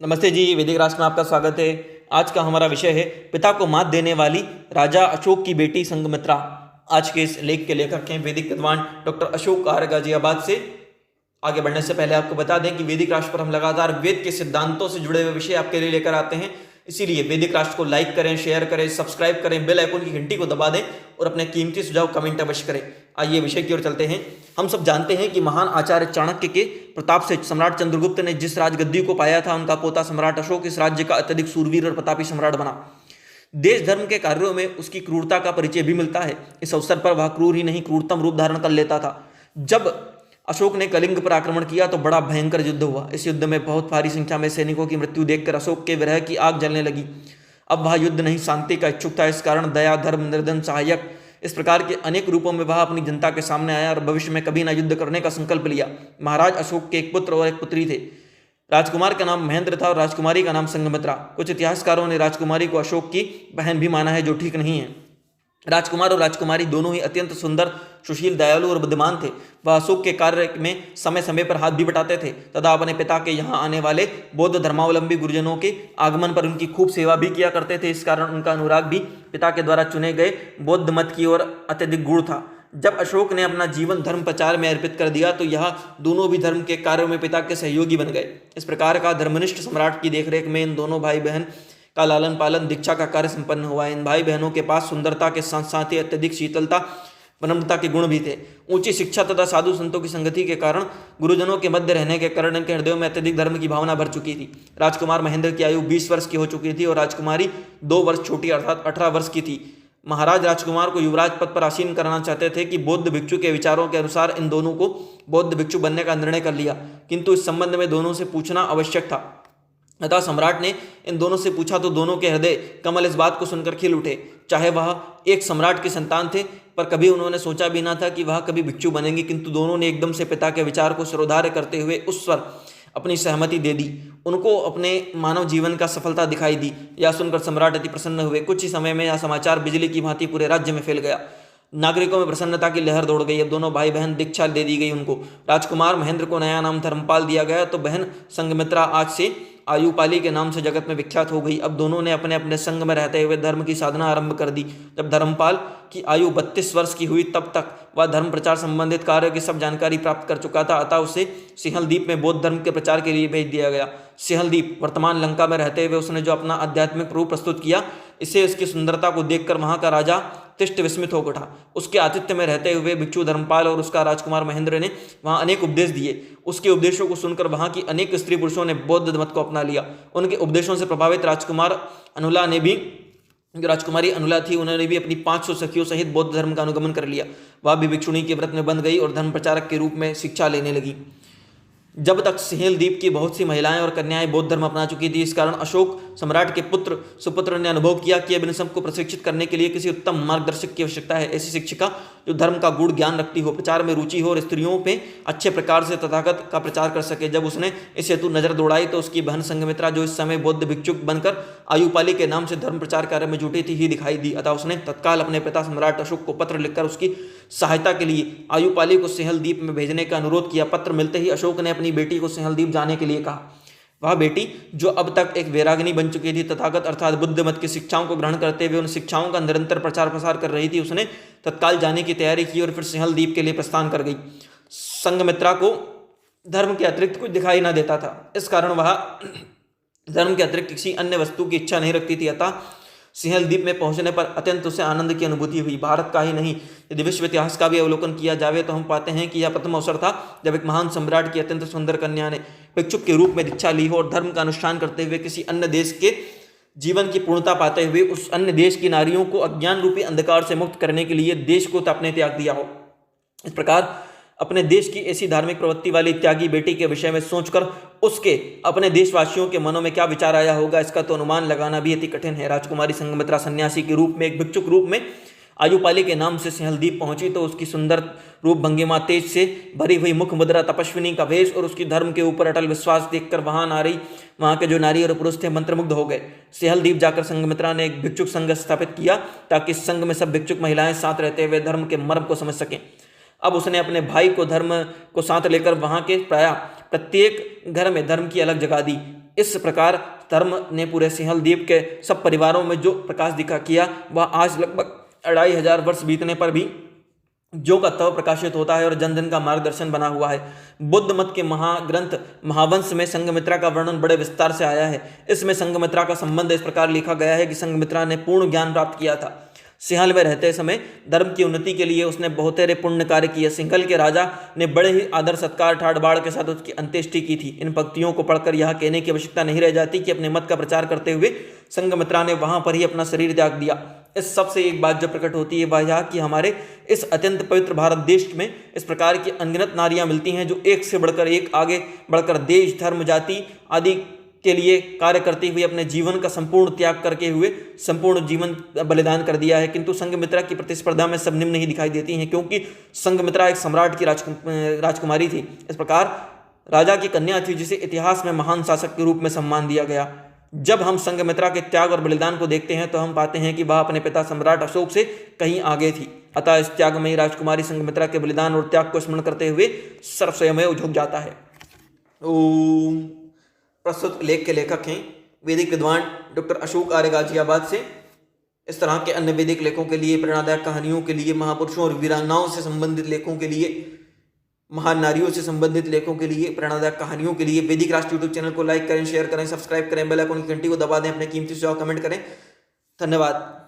नमस्ते जी, वैदिक राष्ट्र में आपका स्वागत है। आज का हमारा विषय है पिता को मात देने वाली राजा अशोक की बेटी संघमित्रा। आज के इस लेख के लेखक हैं वैदिक विद्वान डॉक्टर अशोक आर्य गाजियाबाद से। आगे बढ़ने से पहले आपको बता दें कि वैदिक राष्ट्र पर हम लगातार वेद के सिद्धांतों से जुड़े हुए विषय आपके लिए लेकर आते हैं, इसीलिए वैदिक राष्ट्र को लाइक करें, शेयर करें, सब्सक्राइब करें, बेल आइकन की घंटी को दबा दें और अपने कीमती सुझाव कमेंट अवश्य करें। आइए विषय की ओर चलते हैं। हम सब जानते हैं कि महान आचार्य चाणक्य के प्रताप से सम्राट चंद्रगुप्त ने जिस राजगद्दी को पाया था, उनका पोता सम्राट अशोक इस राज्य का अत्यधिक सूरवीर और प्रतापी सम्राट बना। देश धर्म के कार्यों में उसकी क्रूरता का परिचय भी मिलता है। इस अवसर पर वह क्रूर ही नहीं, क्रूरतम रूप धारण कर लेता था। जब अशोक ने कलिंग पर आक्रमण किया तो बड़ा भयंकर युद्ध हुआ। इस युद्ध में बहुत भारी संख्या में सैनिकों की मृत्यु देखकर अशोक के विरह की आग जलने लगी। अब वह युद्ध नहीं, शांति का इच्छुक था। इस कारण दया, धर्म, निर्धन, सहायक, इस प्रकार के अनेक रूपों में वह अपनी जनता के सामने आया और भविष्य में कभी न युद्ध करने का संकल्प लिया। महाराज अशोक के एक पुत्र और एक पुत्री थे। राजकुमार का नाम महेंद्र था और राजकुमारी का नाम संघमित्रा। कुछ इतिहासकारों ने राजकुमारी को अशोक की बहन भी माना है, जो ठीक नहीं है। राजकुमार और राजकुमारी दोनों ही अत्यंत सुंदर, सुशील, दयालु और बुद्धिमान थे। वह अशोक के कार्य में समय समय पर हाथ भी बटाते थे तथा अपने पिता के यहाँ आने वाले बौद्ध धर्मावलंबी गुरुजनों के आगमन पर उनकी खूब सेवा भी किया करते थे। इस कारण उनका अनुराग भी पिता के द्वारा चुने गए बौद्ध मत की ओर अत्यधिक गूढ़ था। जब अशोक ने अपना जीवन धर्म प्रचार में अर्पित कर दिया तो यह दोनों भी धर्म के कार्यों में पिता के सहयोगी बन गए। इस प्रकार का धर्मनिष्ठ सम्राट की देखरेख में इन दोनों भाई बहन का लालन पालन, दीक्षा का कार्य संपन्न हुआ। इन भाई बहनों के पास सुंदरता के साथ साथ ही अत्यधिक शीतलता, विनम्रता के गुण भी थे। ऊंची शिक्षा तथा साधु संतों की संगति के कारण, गुरुजनों के मध्य रहने के कारण इनके हृदयों में अत्यधिक धर्म की भावना भर चुकी थी। राजकुमार महेंद्र की आयु 20 वर्ष की हो चुकी थी और राजकुमारी 2 वर्ष छोटी अर्थात 18 वर्ष की थी। महाराज राजकुमार को युवराज पद पर आसीन कराना चाहते थे कि बौद्ध भिक्षु के विचारों के अनुसार इन दोनों को बौद्ध भिक्षु बनने का निर्णय कर लिया, किंतु इस संबंध में दोनों से पूछना आवश्यक था। अतः सम्राट ने इन दोनों से पूछा तो दोनों के हृदय कमल इस बात को सुनकर खिल उठे। चाहे वह एक सम्राट के संतान थे, पर कभी उन्होंने सोचा भी ना था कि वह कभी भिक्षु बनेंगे, किंतु दोनों ने एकदम से पिता के विचार को सिरोधार्य करते हुए उस पर अपनी सहमति दे दी। उनको अपने मानव जीवन का सफलता दिखाई दी। यह सुनकर सम्राट अति प्रसन्न हुए। कुछ ही समय में यह समाचार बिजली की भांति पूरे राज्य में फैल गया। नागरिकों में प्रसन्नता की लहर दौड़ गई। अब दोनों भाई बहन दीक्षा दे दी गई उनको। राजकुमार महेंद्र को नया नाम धर्मपाल दिया गया तो बहन संघमित्रा आज से आयुपाली के नाम से जगत में विख्यात हो गई। अब दोनों ने अपने अपने संग में रहते हुए धर्म की साधना आरंभ कर दी। जब धर्मपाल की आयु 32 वर्ष की हुई तब तक वह धर्म प्रचार संबंधित कार्य की सब जानकारी प्राप्त कर चुका था। अतः उसे सिंहलदीप में बौद्ध धर्म के प्रचार के लिए भेज दिया गया। सिंहलदीप वर्तमान लंका में रहते हुए उसने जो अपना आध्यात्मिक रूप प्रस्तुत किया, इसे उसकी सुंदरता को देखकर वहां का राजा तिष्ट विस्मित हो उठा। उसके आतिथ्य में रहते हुए भिक्षु धर्मपाल और उसका राजकुमार महेंद्र ने वहां अनेक उपदेश दिए। उसके उपदेशों को सुनकर वहां की अनेक स्त्री पुरुषों ने बौद्ध मत को अपना लिया। उनके उपदेशों से प्रभावित राजकुमारी अनुला थी, उन्होंने भी अपनी 500 सखियों सहित बौद्ध धर्म का अनुगमन कर लिया। वह भी भिक्षुणी के व्रत में बंध गई और धर्म प्रचारक के रूप में शिक्षा लेने लगी। जब तक सिंहलदीप की बहुत सी महिलाएं और कन्याएं बौद्ध धर्म अपना चुकी थी। इस कारण अशोक सम्राट के पुत्र सुपुत्र ने अनुभव किया कि अब इन सबको प्रशिक्षित करने के लिए किसी उत्तम मार्गदर्शक की आवश्यकता है। ऐसी शिक्षिका जो धर्म का गूढ़ ज्ञान रखती हो, प्रचार में रुचि हो और स्त्रियों पे अच्छे प्रकार से तथागत का प्रचार कर सके। जब उसने इस हेतु नजर दौड़ाई तो उसकी बहन संघमित्रा, जो इस समय बौद्ध भिक्षुक बनकर आयुपाली के नाम से धर्म प्रचार कार्य में जुटी थी, ही दिखाई दी। अतः उसने तत्काल अपने पिता सम्राट अशोक को पत्र लिखकर उसकी सहायता के लिए आयुपाली को सिंहलदीप में भेजने का अनुरोध किया। पत्र मिलते ही अशोक ने अपनी बेटी को सिंहलदीप जाने के लिए कहा। वह बेटी, जो अब तक एक वैरागिनी बन चुकी थी, तथागत अर्थात बुद्ध मत की शिक्षाओं को ग्रहण करते हुए उन शिक्षाओं का निरंतर प्रचार प्रसार कर रही थी, उसने तत्काल जाने की तैयारी की और फिर सिंहलदीप के लिए प्रस्थान कर गई। संघमित्रा को धर्म के अतिरिक्त कुछ दिखाई न देता था। इस कारण वह धर्म के अतिरिक्त किसी अन्य वस्तु की इच्छा नहीं रखती थी। अतः सिंहलदीप में पहुंचने पर अत्यंत उसे आनंद की अनुभूति हुई। भारत का ही नहीं, यदि विश्व इतिहास का भी अवलोकन किया जाए तो हम पाते हैं कि यह प्रथम अवसर था जब एक महान सम्राट की अत्यंत सुंदर कन्या ने भिक्षुक के रूप में दीक्षा ली हो और धर्म का अनुष्ठान करते हुए किसी अन्य देश के जीवन की पूर्णता पाते हुए उस अन्य देश की नारियों को अज्ञान रूपी अंधकार से मुक्त करने के लिए देश को अपने त्याग दिया हो। इस प्रकार अपने देश की ऐसी धार्मिक प्रवृत्ति वाली त्यागी बेटी के विषय में सोचकर उसके अपने देशवासियों के मनों में क्या विचार आया होगा, इसका तो अनुमान लगाना भी अति कठिन है। राजकुमारी संघमित्रा सन्यासी के रूप में, एक भिक्षुक रूप में आयुपाली के नाम से सिंहलदीप पहुंची तो उसकी सुंदर रूप भंगिमा, तेज से भरी हुई मुख मुद्रा, तपस्विनी का वेश और उसकी धर्म के ऊपर अटल विश्वास देखकर वहां के जो नारी और पुरुष थे मंत्रमुग्ध हो गए। सिंहलदीप जाकर संघमित्रा ने एक भिक्षुक संघ स्थापित किया ताकि इस संघ में सब भिक्षुक महिलाएं साथ रहते हुए धर्म के मर्म को समझ सकें। अब उसने अपने भाई को धर्म को साथ लेकर वहां के प्राय प्रत्येक घर में धर्म की अलग जगह दी। इस प्रकार धर्म ने पूरे सिंहल द्वीप के सब परिवारों में जो प्रकाश दिखा किया वह आज लगभग 2500 वर्ष बीतने पर भी जो का तव प्रकाशित होता है और जन जन का मार्गदर्शन बना हुआ है। बुद्ध मत के महाग्रंथ महावंश में संघमित्रा का वर्णन बड़े विस्तार से आया है। इसमें संघमित्रा का संबंध इस प्रकार लिखा गया है कि संघमित्रा ने पूर्ण ज्ञान प्राप्त किया था। सिंहल में रहते समय धर्म की उन्नति के लिए उसने बहुतेरे पुण्य कार्य किए। सिंहल के राजा ने बड़े ही आदर सत्कार ठाड़ बाड़ के साथ उसकी अंत्येष्टि की थी। इन पंक्तियों को पढ़कर यह कहने की आवश्यकता नहीं रह जाती कि अपने मत का प्रचार करते हुए संघमित्रा ने वहां पर ही अपना शरीर त्याग दिया। इस सबसे एक बात जो प्रकट होती है वह यह कि हमारे इस अत्यंत पवित्र भारत देश में इस प्रकार की अनगिनत नारियां मिलती हैं जो एक से बढ़कर एक आगे बढ़कर देश धर्म जाति आदि के लिए कार्य करते हुए अपने जीवन का संपूर्ण त्याग करके हुए संपूर्ण जीवन बलिदान कर दिया है। किंतु संघमित्रा की प्रतिस्पर्धा में सब निम्न ही दिखाई देती हैं, क्योंकि संघमित्रा एक सम्राट की राजकुमारी थी। इस प्रकार राजा की कन्या थी जिसे इतिहास में महान शासक के रूप में सम्मान दिया गया। जब हम संघमित्रा के त्याग और बलिदान को देखते हैं तो हम पाते हैं कि वह अपने पिता सम्राट अशोक से कहीं आगे थी। अतः इस त्यागमयी राजकुमारी संघमित्रा के बलिदान और त्याग को स्मरण करते हुए सर्व स्वयं झुक जाता है। ओम। प्रस्तुत लेख के लेखक हैं वैदिक विद्वान डॉक्टर अशोक आर्य गाजियाबाद से। इस तरह के अन्य वैदिक लेखों के लिए, प्रेरणादायक कहानियों के लिए, महापुरुषों और वीरांगनाओं से संबंधित लेखों के लिए, महान नारियों से संबंधित लेखों के लिए, प्रेरणादायक कहानियों के लिए वैदिक राष्ट्र यूट्यूब चैनल को लाइक करें, शेयर करें, सब्सक्राइब करें, बेल आइकन की घंटी को दबा दें, अपने कीमती सुझाव कमेंट करें। धन्यवाद।